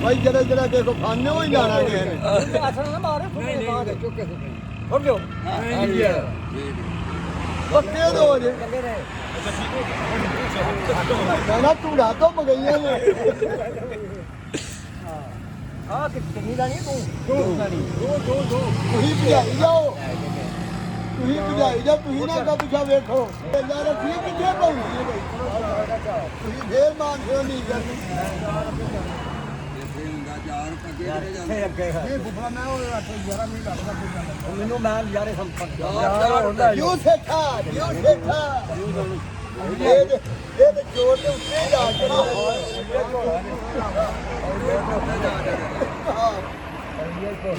भाई जरा जरा देखो खाने हो ही जाना है असर ना मारे नहीं नहीं चुके छोड़ दो पक्के दो जे ना तूड़ा तो मगैया ने हां कितनी लानी तू दो ਤੁਸੀਂ ਭਜਾਈ ਜਾਓ ਤੁਸੀਂ ਭਜਾਈ ਜਾ ਤੁਸੀਂ ਨਾ ਅੱਗਾ ਪਿੱਛਾ ਵੇਖੋ ਯਾਰ ਠੀਕ ਕਿੱਥੇ ਪਹੁੰਚੀ ਹੈ ਬਈ ਤੁਸੀਂ ਫੇਰ ਮਾਨਸੋ ਨਹੀਂ ਕਰਨੀ ਇਹ ਬੁਫਲਾ ਮੈਂ ਉਹ 11 ਮਿੰਟ ਲੱਗਦਾ ਮੈਨੂੰ ਮੈਂ ਯਾਰੇ ਸੰਪਰਕ ਯੂ ਸੇਠਾ ਇਹ ਤੇ ਜੋਰ ਤੇ ਉੱਤੇ ਜਾ ਕੇ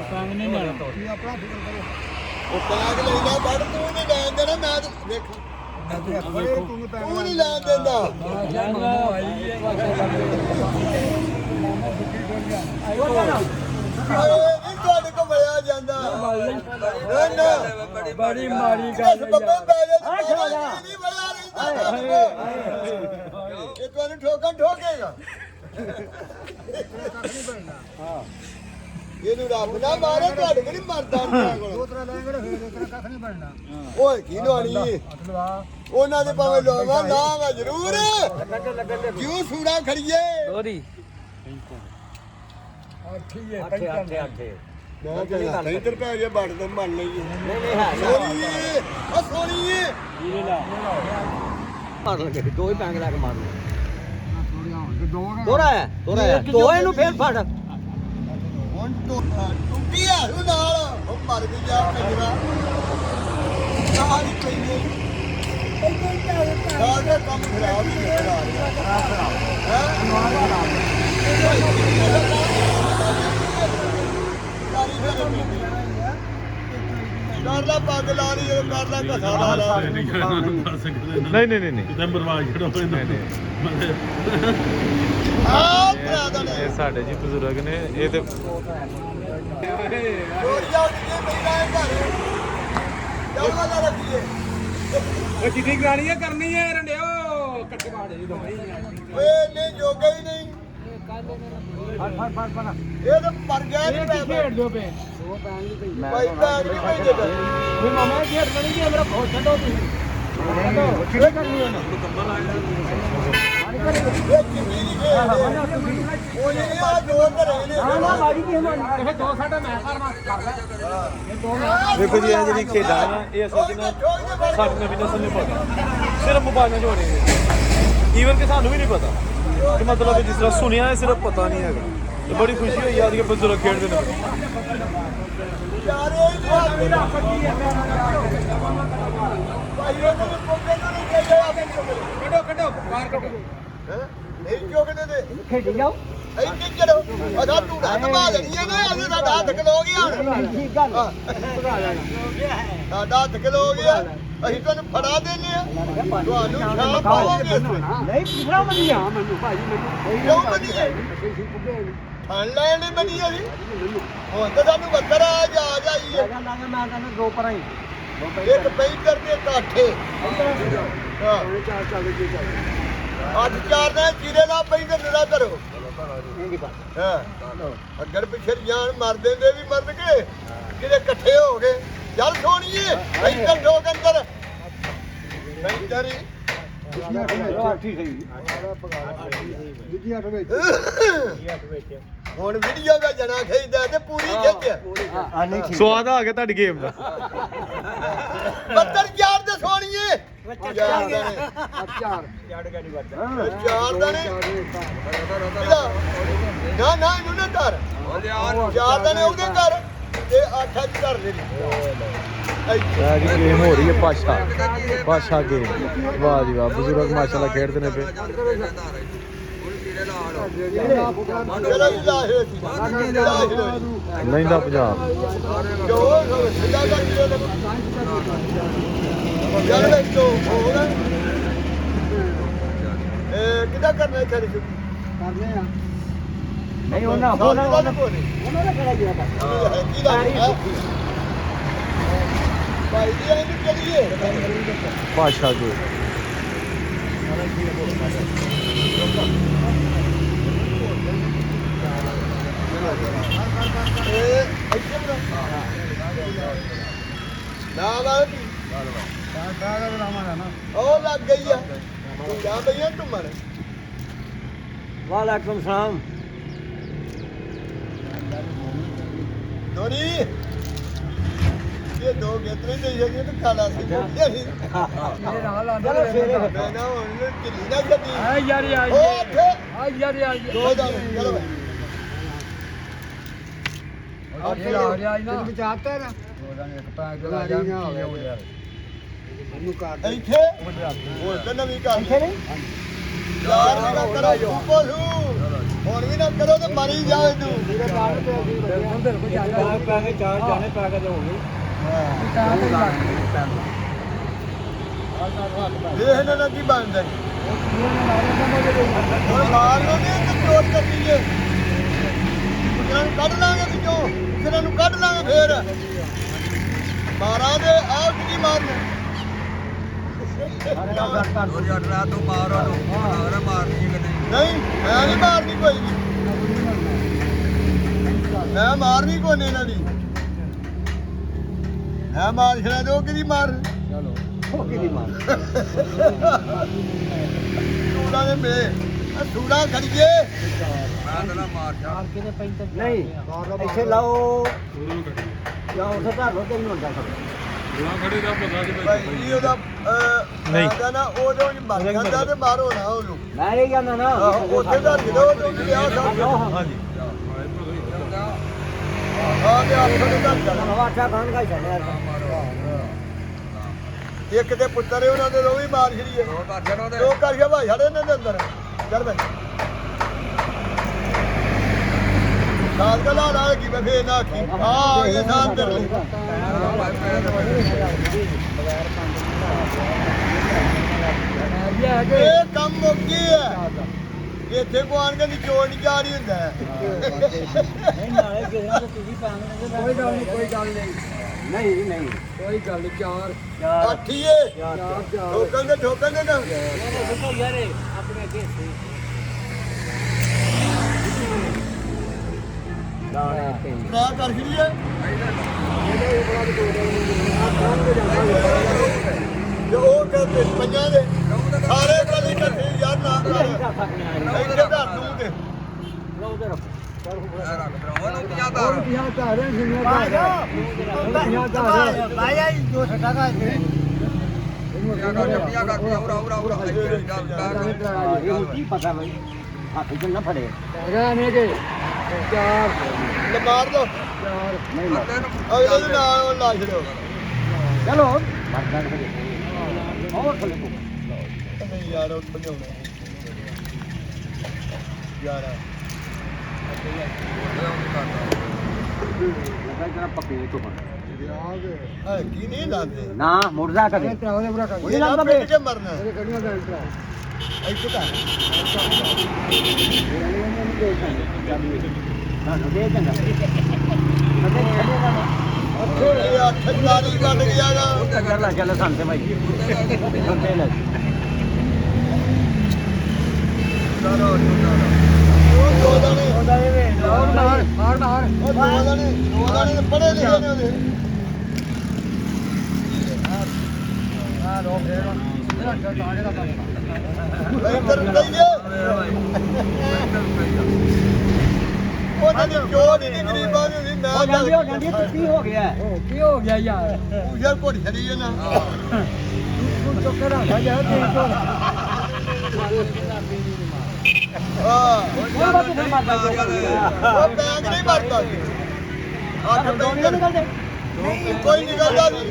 ਕੰਮ ਨਹੀਂ ਲੈਣਾ ਉਹ ਪੈਗ ਲੈਂਦਾ ਬੜ ਤੂੰ ਨਹੀਂ ਲੈਣ ਦੇਣਾ ਮੈਂ ਵੇਖੂ ਤੂੰ ਨਹੀਂ ਲੈਣ ਦਿੰਦਾ ਨਹੀਂ ਤੁਹਾਡੇ ਕੋਲ ਮਿਲਿਆ ਜਾਂਦਾ ਬੜੀ ਮਾੜੀ ਗੱਲ ਬੱਬੇ ਪੈ ਜਾ ਨਹੀਂ ਮਿਲਿਆ ਰਹਿੰਦਾ ਇਹ ਤੁਹਾਨੂੰ ਠੋਕਣ ਠੋਕੇਗਾ ਇਹਨੂੰ ਰੱਬ ਨਾ ਮਾਰੇ ਤੁਹਾਡੇ ਕੋਲ ਨਹੀਂ ਮਰਦਾ ਦੋ ਤਰ੍ਹਾਂ ਲੈਂਗੇ ਫੇਰ ਤੇਰਾ ਕੱਖ ਨਹੀਂ ਬਣਨਾ ਓਏ ਕੀ ਲਵਾਣੀ ਉਹਨਾਂ ਦੇ ਭਾਵੇਂ ਲੋਵਾ ਲਾਂਗਾ ਜ਼ਰੂਰ ਕਿਉਂ ਸੂੜਾ ਖੜੀਏ ਉਹਦੀ ਅੱਠੇ ਮੈਂ ਕਹਿੰਦਾ ਇੱਧਰ ਪੈ ਗਿਆ ਬੜ ਤੋਂ ਮੰਨ ਲਈਏ ਨਹੀਂ ਹੈ ਸੋਣੀਏ ਓ ਸੋਣੀਏ ਜੀਰੇ ਲਾ ਮਾਰ ਲਗੇ ਦੋ ਹੀ ਪੈਂਗ ਲਾ ਕੇ ਮਾਰ ਲਓ ਦੋਰਾ ਹੈ ਦੋ ਇਹਨੂੰ ਫੇਰ ਫੜ ਹੁਣ ਟੁੱਟੀ ਆ ਉਹ ਨਾਲ ਉਹ ਮਰ ਵੀ ਜਾ ਕੰਜਰਾ ਨਾਲ ਹੀ ਪੈਂਦੇ ਸਾਰੇ ਕੰਮ ਖਰਾਬ ਹੀ ਕਰਾ ਕਰਲਾ ਪੱਗ ਲਾ ਲਈ ਜਦੋਂ ਕਰਲਾ ਘਸਾ ਲਾ ਨਹੀਂ ਕਿਤੇ ਬਰਬਾਦ ਛੜੋ ਆ ਭਰਾ ਨੇ ਇਹ ਸਾਡੇ ਜੀ ਬਜ਼ੁਰਗ ਨੇ ਇਹ ਤੇ ਜੋੜੀਆਂ ਉੱਤੇ ਪੈਂਦਾ ਹੈ ਘਰ ਜਲਵਾ ਲਾ ਰੱਖੀਏ ਉਹ ਚਿੱਠੀ ਕਰਾਣੀ ਹੈ ਕਰਨੀ ਹੈ ਰੰਡਿਓ ਕੱਟੇ ਬਾੜੇ ਜੀ ਦੋਵੇਂ ਓਏ ਨਹੀਂ ਜੋਗਾ ਹੀ ਨਹੀਂ ਫੜ ਇਹ ਤਾਂ ਮਰ ਗਿਆ ਨਹੀਂ ਮੈਂ ਖੇਡ ਦਿਓ ਪੇ ਉਹ ਪੈਣ ਨਹੀਂ ਪਈ ਭਾਈ ਪੈਗ ਨਹੀਂ ਪੈਂਦੇ ਵੀ ਮਾਮਾ ਖੇਡ ਨਹੀਂ ਕਿ ਮੇਰਾ ਬਹੁਤ ਛੱਡੋ ਤੁਸੀਂ ਕਿਹੜੇ ਕਰਨੀ ਉਹਨੇ ਇਹ ਕਿੰਨੀ ਨਹੀਂ ਉਹ ਨਹੀਂ ਆ ਦੋ ਧਰੇ ਨੇ ਨਾ ਮਾਰੀ ਕੀ ਹਮਾਂ ਇਹ ਦੋ ਸਾਡਾ ਮੈਂ ਕਰਨਾ ਕਰ ਲੈ ਇਹ ਦੋ ਦੇਖੋ ਜੀ ਇਹ ਜਿਹੜੀ ਖੇਡਾਂ ਨਾ ਇਹ ਅਸਲ 'ਚ ਨਾ ਸਾਡੀ ਨਵੀਂ ਨਸਲ ਨੂੰ ਪਤਾ ਸਿਰਫ ਮੋਬਾਈਲਾਂ 'ਚ ਹੋ ਰਹੀ ਹੈ ਈਵਨ ਕਿ ਸਾਨੂੰ ਵੀ ਨਹੀਂ ਪਤਾ ਕਿ ਮਤਲਬ ਜਿਸ ਤਰ੍ਹਾਂ ਸੁਣਿਆ ਹੈ ਸਿਰਫ ਪਤਾ ਨਹੀਂ ਹੈਗਾ ਤੇ ਬੜੀ ਖੁਸ਼ੀ ਹੋਈ ਯਾਦ ਕਿ ਬਜ਼ੁਰਗ ਖੇਡਦੇ ਨੇ ਯਾਰ ਇਹ ਮੇਰਾ ਪੱਕੀ ਹੈ ਭਾਈ ਇਹਨਾਂ ਨੂੰ ਕੋਕੇ ਤੋਂ ਨਹੀਂ ਦੇ ਜਾ ਕੱਢੋ ਬਾਹਰ ਕੱਢੋ ਨਹੀਂ ਚੋਕਦੇ ਤੇ ਖੇਡੀ ਜਾਓ ਇੱਥੇ ਚਲੋ ਅਦਾ ਤੂੰ ਹੱਥ ਮਾ ਲੈਣੀ ਹੈ ਨਾ ਅਸੀਂ ਸਾਡਾ ਹੱਥ ਖਲੋ ਗਿਆ ਹੁਣ ਠੀਕ ਗੱਲ ਸਾਡਾ ਹੱਥ ਖਲੋ ਗਿਆ ਅਸੀਂ ਤੁਹਾਨੂੰ ਫੜਾ ਦਿੰਦੇ ਆ ਤੁਹਾਨੂੰ ਛਾਂ ਪਾਵਾਂਗੇ ਨਹੀਂ ਪੁੱਛਣਾ ਮੰਨਿਆ ਮੈਨੂੰ ਭਾਜੀ ਮੈਨੂੰ ਕਿਉਂ ਮੰਨੀਏ ਠਣ ਲੈਣ ਨਹੀਂ ਮੰਨੀ ਅਸੀਂ ਹੁਣ ਤਾਂ ਸਾਨੂੰ ਬੱਤਰ ਆ ਜਾਈਏ ਮੈਂ ਕਹਿੰਦਾ ਦੋ ਪਰਾਂ ਹੀ ਇੱਕ ਪੈਂਟਰ ਤੇ ਕਾਠੇ ਹਾਂ ਅੱਜ ਚਾਰ ਦਿਨ ਚੀਰੇ ਨਾਲ ਪੈਂਟਰ ਨਰਾ ਕਰੋ ਹਾਂ ਅੱਗਰ ਪਿੱਛੇ ਜਾਣ ਮਰ ਦਿੰਦੇ ਵੀ ਮਰਨ ਕੇ ਕਿਤੇ ਇਕੱਠੇ ਹੋ ਗਏ ਚੱਲ ਸੋਣੀਏ ਪੈਂਟਰ ਠੋਕ ਅੰਦਰ ਪੈਂਟਰ ਹੀ ਹੁਣ ਵੀਡੀਓ ਦਾ ਜਣਾ ਖੇਡਦਾ ਤੇ ਪੂਰੀ ਖਿੱਚ ਸਵਾਦ ਆ ਗਿਆ ਤੁਹਾਡੀ ਗੇਮ ਦਾ ਬੱਤਰ ਯਾਰ ਦੇ ਸੋਣੀਏ ਚਾਰ ਦਾ ਨੇ ਨਾ ਇਹਨੂੰ ਨਾ ਧਰ ਚਾਰ ਦਾ ਨੇ ਉਹਦੇ ਘਰ ਤੇ 8 ਅੱਜ ਧਰ ਲੈ ਇਹ ਜੀ ਗੇਮ ਹੋ ਰਹੀ ਹੈ ਪਾਸ਼ਾ ਗੇਮ ਵਾਹ ਜੀ ਵਾਹ ਬਜ਼ੁਰਗ ਮਾਸ਼ਾਅੱਲਾ ਖੇਡਦੇ ਨੇ ਪਏ ਚਲੋ ਜੀ ਲੈਂਦਾ ਪੰਜਾਬ ਜੋ ਸਿੱਧਾ ਕਰ ਦਿਓ ਯਾਰ ਲੈ ਜੋ ਹੋਗਾ ਕਿਹਦਾ ਕਰਨਾ ਹੈ ਖੜੀ ਕਰਦੇ ਆ ਨਹੀਂ ਉਹਨਾਂ ਦਾ ਕਿਹੜਾ ਗਿਆ ਕੀ ਦਾ ਭਾਈ ਜੀ ਇਹਨੂੰ ਚਲੀਏ ਪਾਸ਼ਾ ਗੇਮ ਨਾ ਵਾ ਕੀ ਉਹ ਲੱਗ ਗਈ ਆ ਤੂੰ ਜਾ ਬਈਆ ਘੁੰਮਣ ਵਾਲੇਕੁਮ ਸਲਾਮ ਦੋਨੀ ਇਹ ਦੋ ਗੇਤਰੇ ਦੇ ਜਾਂਦੇ ਤੇ ਕਾਲਾ ਸੀ ਚਲੋ ਸਵੇਰੇ ਮੈਂ ਨਾ ਹੁਣ ਢਿੱਲੀ ਨਾ ਜੱਦੀ ਆ ਯਾਰ ਯਾਰ ਉਹ ਉੱਥੇ ਆ ਯਾਰ ਯਾਰ ਦੋ ਦਾ ਚਲੋ ਬਈ ਆ ਰਿਹਾ ਨਾ ਬਚਾਤਾ ਨਾ ਉਹਦਾ ਇੱਕ ਪੈਕ ਲਾ ਜਾ ਯਾਰ ਇਹਨੂੰ ਕਾਟ ਇੱਥੇ ਹੋਰ ਤੇ ਨਵੀਂ ਕਰ ਇੱਥੇ ਨਹੀਂ ਯਾਰ ਵੀ ਨਾ ਕਰੋ ਸੁਪੋਲੂ ਹੁਣ ਵੀ ਨਾ ਕਰੋ ਤੇ ਮਰੀ ਜਾਵੇ ਤੂੰ ਅੰਦਰ ਕੋਈ ਜਾ ਪੈਸੇ ਚਾਰ ਜਾਣੇ ਪੈਸੇ ਦੇ ਹੋ ਗਏ ਦੇਖ ਨਾ ਕੀ ਬਣਦਾ ਹੁਣ ਮਾਰ ਲੋ ਨੇ ਤੇ ਚੋਟ ਕਰਨੀ ਏ ਇਹਨਾਂ ਨੂੰ ਕੱਢ ਲਾਂਗੇ ਵਿੱਚੋਂ ਇਹਨਾਂ ਨੂੰ ਕੱਢ ਲਾਂਗੇ ਫੇਰ ਮਾਰਾਂ ਦੇ ਆਹ ਕੀ ਮਾਰਨਾ ਨਹੀਂ ਮੈਂ ਨਹੀਂ ਮਾਰਨੀ ਕੋਈ ਵੀ ਮੈਂ ਮਾਰਨੀ ਕੋਈ ਨਹੀਂ ਇਹਨਾਂ ਦੀ ਮੈਂ ਮਾਰ ਛੜਾ ਦੋ ਕਿਹਦੀ ਮਾਰ ਉਹ ਕੀ ਨਹੀਂ ਮਾਰ ਸੂੜਾ ਦੇ ਮੇ ਸੂੜਾ ਖੜੀਏ ਨਹੀਂ ਇੱਥੇ ਲਾਓ ਜਾਂ ਉੱਥੇ ਧਰ ਲਓ ਤੇ ਨਹੀਂ ਹੁੰਦਾ ਭਾਈ ਜੀ ਉਹਦਾ ਨਹੀਂ। ਨਾ ਉਹ ਜੋ ਮਰ ਜਾਂਦਾ ਤੇ ਮਾਰੋ ਨਾ ਉਹਨੂੰ ਮੈਂ ਇਹ ਕਹਿੰਦਾ ਨਾ ਉੱਥੇ ਧਰ ਕੇ ਦੋ ਤੇ ਉਹਨੂੰ ਲਿਆ ਸਾਹਿਬ ਹਾਂਜੀ ਆ ਕੇ ਆਪ ਨੂੰ ਧਰ ਜਾਣਾ ਨਵਾਂ ਅੱਛਾ ਖਾਣ ਦਾ ਛੱਡਿਆ ਇੱਕ ਤੇ ਪੁੱਤਰ ਹੈ ਉਹਨਾਂ ਦੇ ਉਹ ਵੀ ਮਾਰ ਛੜੀਏ ਦੋ ਕਰ ਗਿਆ ਭਾਈ ਸਾਡੇ ਨੇ ਅੰਦਰ ਚੱਲ ਬੈ ਸਾਲ ਦਾ ਲਾ ਕੀ ਮੈਂ ਫੇਰ ਨਾ ਕੀ ਆ ਇਹ ਸਾਲ ਤੇ ਇਹ ਕੰਮ ਮੁੱਕ ਗਿਆ ਹੈ। ਇੱਥੇ ਕੋ ਆਣ ਕੇ ਨਿਚੋੜ ਨਹੀਂ ਜਾ ਰਹੀ ਹੁੰਦਾ ਹੈ। ਨਾਲੇ ਕਿਸੇ ਨਾਲ ਤੁਸੀਂ ਪਾਉਂਦੇ ਕੋਈ ਗੱਲ ਨਹੀਂ ਕੋਈ ਗੱਲ ਨਹੀਂ ਨਹੀਂ ਨਹੀਂ ਕੋਈ ਗੱਲ ਨਹੀਂ ਚਾਰ ਯਾਰ ਆਠੀਏ ਚਾਰ ਚਾਰ ਠੋਕਣ ਦੇ ਨਾ ਯਾਰ ਆਪਣੇ ਅੱਗੇ ਨਾ ਕਰ ਛੜੀਏ ਤੇ ਉਹ ਕਹਿੰਦੇ ਪੰਜਾਂ ਦੇ ਸਾਰੇ ਕੱਲ ਇਕੱਠੇ ਯਾਰ ਨਾ ਕਰ ਇੱਥੇ ਧਰ ਦੂੰ ਤੇ ਹੋਰ ਪਿਆ ਘਰ ਹੈ ਸੁਣਿਆ ਘਰ ਭਾਇਆ ਦੋ ਛੱਡਾ ਦਾ ਕੀ ਪਤਾ ਬਈ ਹੱਥ ਚ ਨਾ ਫੜੇ ਰਹਿਣੇ ਕੇ ਚਾਰ ਲੈ ਮਾਰ ਦੋ ਚਾਰ ਨਹੀਂ ਅਗਲੇ ਦੇ ਨਾਲ ਉਹ ਲਾ ਛੜੋ ਚਲੋ ਮਰਦਾ ਨਹੀਂ ਹੋਰ ਥਲੇ ਕੋ ਨਹੀਂ ਯਾਰ ਉਹ ਬਣਾਉਣਾ ਯਾਰ ਲੱਗਾ ਜਰਾ ਪੱਕੇ ਤੋਂ ਹੈ ਕੀ ਨਹੀਂ ਲਾਦੇ ਨਾ ਮੁਰਦਾ ਕਦੇ ਤਰਾ ਉਹਦੇ ਬਰਾ ਕਰ ਇਹ ਨਾ ਪਿੱਟ ਕੇ ਮਰਨਾ ਉਹਦੇ ਕੜੀਆਂ ਦਾ ਇੰਟਰਾ ਇੱਥੇ ਤਾਂ ਦੇ ਚੰਗਾ ਇਹ ਅੱਠ ਤਾਰੀ ਕੱਢ ਗਿਆਗਾ ਚੱਲ ਚੱਲ ਸੰਤੇ ਭਾਈ ਸੰਤੇ ਲੈ ਉਹ ਦੋ ਦਾਣੇ ਮਾਰ ਮਾਰ ਮਾਰ ਉਹ ਦੋ ਦਾਣੇ ਪੜੇ ਲਿਖੇ ਨੇ ਉਹਦੇ ਆ ਲੋ ਫੇਰ ਇਹਦਾ ਟਾਂਗੇ ਦਾ ਕੰਮ ਇੱਧਰ ਦਈਏ ਉਹਨਾਂ ਦੀ ਜੋੜ ਹੀ ਨਹੀਂ ਗਰੀਬਾਂ ਦੀ ਹੁੰਦੀ ਉਹ ਜਾਂਦੀ ਉਹ ਜਾਂਦੀ ਕੀ ਹੋ ਗਿਆ ਕੀ ਹੋ ਗਿਆ ਯਾਰ ਤੂੰ ਯਾਰ ਘੋੜੀ ਛੜੀ ਹੈ ਨਾ ਤੂੰ ਚੁੱਕ ਰੱਖਾ ਯਾਰ ਤੇ ਤੋਂ ਹਾਂ ਉਹ ਬਾਤ ਨਹੀਂ ਮਾਰਦਾ ਉਹ ਬੈਗ ਨਹੀਂ ਭਰਦਾ ਸੀ ਅੱਠ ਦੋਨੀਆਂ ਬੈਗ ਨਿਕਲਦੇ ਕੋਈ ਨਿਕਲਦਾ ਨਹੀਂ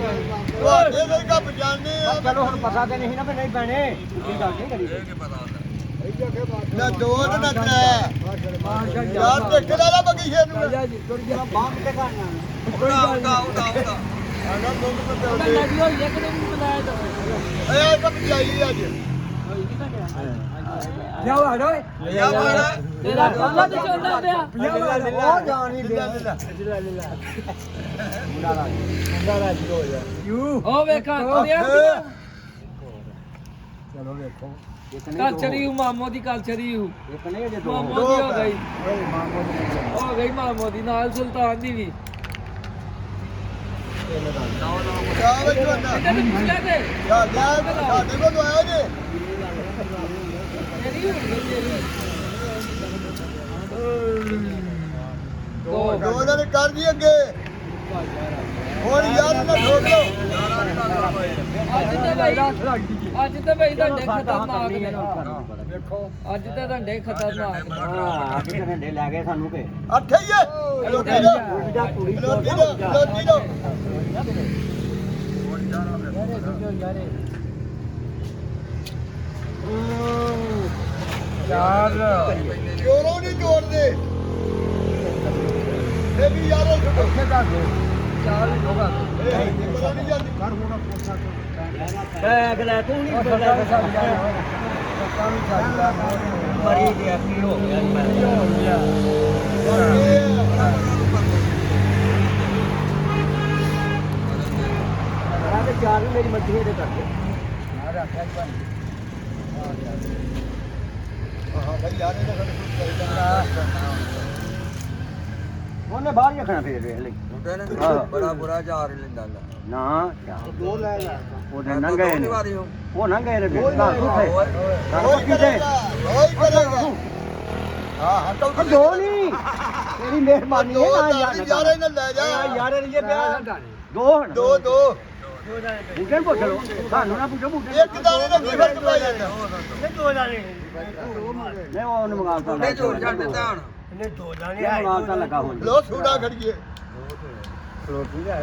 ਤੁਹਾਡੇ ਦੇ ਕੱਪ ਜਾਣੇ ਆ ਚਲੋ ਹੁਣ ਪਤਾ ਤੇ ਨਹੀਂ ਨਾ ਵੀ ਨਹੀਂ ਪੈਣੇ ਕੀ ਗੱਲ ਨਹੀਂ ਕਰੀ ਨਾ ਦੋ ਤੇ ਨਾ ਤਰੇ ਮਾਰ ਜਾ ਯਾਰ ਤੇ ਕਿਹੜਾ ਲਾ ਬਗੀਚੇ ਨੂੰ ਜਾ ਜੀ ਤੁਰ ਜਾ ਬਾਹਰ ਤੇ ਕਰਨਾ ਕੋਈ ਗੱਲ ਨਹੀਂ ਆਣਾ ਦੁੱਧ ਮੈਂ ਪਤਾਉਂਦੇ ਲੱਗੀ ਹੋਈ ਇੱਕ ਦਿਨ ਬੁਲਾਇਆ ਤਾਂ ਏ ਕੱਪ ਜਾਈ ਅੱਜ ਜਾਓ ਆ ਰੋਏ ਤੇਰਾ ਕੱਲਾ ਤੇ ਚੋਂਦਾ ਪਿਆ ਉਹ ਜਾਣ ਹੀ ਲੈ ਦਿਆ ਲੈ ਮੁੰਡਾ ਰਾਜ ਹੋ ਜਾ ਯੂ ਉਹ ਵੇਖਾਂ ਉਹਦੀਆਂ ਚਲੋ ਵੇਖੋ ਕੱਲ ਚੜੀ ਹੂੰ ਮਾਮੋ ਦੀ ਕੱਲ ਚੜੀ ਹੂੰ ਇੱਕ ਨਹੀਂ ਜੇ ਦੋ ਮਾਮੋ ਦੀ ਹੋ ਗਈ ਹੋ ਗਈ ਮਾਮੋ ਦੀ ਨਾਲ ਸੁਲਤਾਨ ਦੀ ਵੀ ਜਾ ਵੇ ਝੋਨਾ ਤੈਨੂੰ ਪੁੱਛਿਆ ਤੇ ਸਾਡੇ ਕੋਲ ਆਇਆ ਜੇ ਤੇਰੀ ਹੁਣ ਗਈ ਤੇਰੀ ਦੋ ਦਿਨ ਕਰ ਦੀ ਅੱਗੇ ਹੁਣ ਯਾਰ ਨਾ ਠੋਕ ਲੋ ਅੱਜ ਤੇ ਬਈ ਡੰਡੇ ਖਤਰਨਾਕ ਨੇ ਅੱਜ ਤੇ ਡੰਡੇ ਖਤਰਨਾਕ ਨੇ ਹਾਂ ਅੱਜ ਘੰਟੇ ਲੈ ਗਏ ਸਾਨੂੰ ਤੇ ਅੱਠੇ ਹੀ ਹੈ ਲੋਕੀ ਦਾ ਲੋਕੀ ਦਾ ਚਾਰ ਜੋਰੋਂ ਨਹੀਂ ਤੋੜਦੇ ਇਹ ਵੀ ਯਾਰੋ ਛੱਡੋ ਚਾਰ ਹੀ ਹੋਗਾ ਇਹ ਪਤਾ ਨਹੀਂ ਜਾਂਦੀ ਬੈਗ ਲੈ ਤੂੰ ਨਹੀਂ ਮਰੀ ਗਿਆ ਕੀ ਹੋ ਗਿਆ ਮੈਂ ਤੇ ਚਾਰ ਮੇਰੀ ਮੱਛੀ ਦੇ ਕਰਕੇ ਹਾਂ ਭਾਈ ਯਾਰ ਇਹ ਤਾਂ ਸਾਡੇ ਕੋਲ ਚਾਹੀਦਾ ਉਹਨੇ ਬਾਹਰ ਹੀ ਰੱਖਣਾ ਫੇਰ ਵੇਖ ਲਈ ਬੜਾ ਬੁਰਾ ਚਾਰ ਲੈਂਦਾ ਨਾ ਦੋ ਲੈ ਲੈ ਉਹਦੇ ਨੰਗੇ ਨੇ ਉਹ ਨੰਗੇ ਨੇ ਉਹੀ ਕਰੇਗਾ ਹਾਂ ਹਟੋ ਦੋ ਨਹੀਂ ਤੇਰੀ ਮਿਹਰਬਾਨੀ ਹੈ ਨਾ ਯਾਰ ਇਹਨੇ ਲੈ ਜਾ ਯਾਰ ਇਹ ਪਿਆ ਦੋ ਦੋ ਦੋ ਬੂਟੇ ਨੂੰ ਪੁੱਛ ਲਓ ਸਾਨੂੰ ਨਾ ਪੁੱਛੋ ਬੂਟੇ ਇੱਕ ਦਾਣੇ ਦਾ ਕੀ ਫਰਕ ਪੈ ਜਾਂਦਾ ਨਹੀਂ ਉਹ ਉਹਨੂੰ ਮੰਗਾਲਤਾ ਲੈ ਜੋੜ ਛੱਡ ਦਿੱਤਾ ਹੁਣ ਇਹ ਮੰਗਾਲਤਾ ਲੱਗਾ ਹੁਣ ਲੋ ਸੂੜਾ ਖੜੀਏ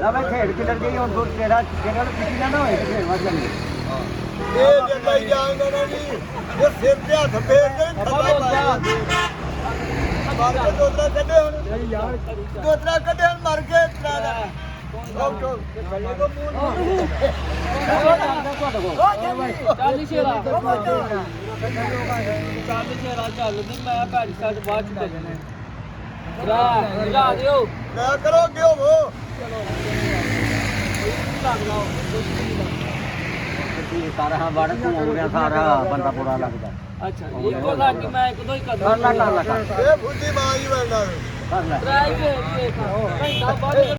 ਨਾ ਮੈਂ ਖੇਡ ਖਿਲਰ ਗਈ ਹੁਣ ਤੇਰਾ ਜਿਹੜਾ ਕਿਸੇ ਨਾ ਹੋਏ ਖੇਡ ਵਾ ਚੱਲੀ ਇਹ ਜੇ ਲਈ ਜਾਣਦਾ ਨਾ ਜੀ ਇਹ ਸਿਰ ਤੇ ਹੱਥ ਫੇਰ ਕੇ ਥੱਲੇ ਮਾਰ ਕੇ ਦੋਤਰਾ ਕੱਢੇ ਹੁਣ ਦੋਤਰਾ ਕੱਢੇ ਹੁਣ ਮਰ ਗਏ ਤਰਾ ਚੱਲ ਸ਼ੇਰਾ ਚੱਲ ਨਹੀਂ ਮੈਂ ਭੈਣ ਸਾਡ ਬਾਅਦ ਚ ਭੇਜਣੇ ਲਾ ਦਿਓ ਮੈਂ ਕਰੋ ਅੱਗੇ ਹੋਵੋ ਸਾਰਾ ਵੜ ਹੋ ਗਿਆ ਸਾਰਾ ਬੰਦਾ ਬੁਰਾ ਲੱਗਦਾ ਅੱਛਾ ਇੱਕੋ ਲੱਗੀ ਮੈਂ ਇੱਕ ਦੋ ਹੀ ਕਰ ਲਾ ਕਰਦਾ ਕਰ ਲਾ ਕਰ ਇਹ ਫੁੱਦੀ ਮਾਂ ਹੀ ਬਣਦਾ ਕਰ ਲੈ ਟਰਾਈ ਵੇਖ ਘੰਟਾ ਬਾਅਦ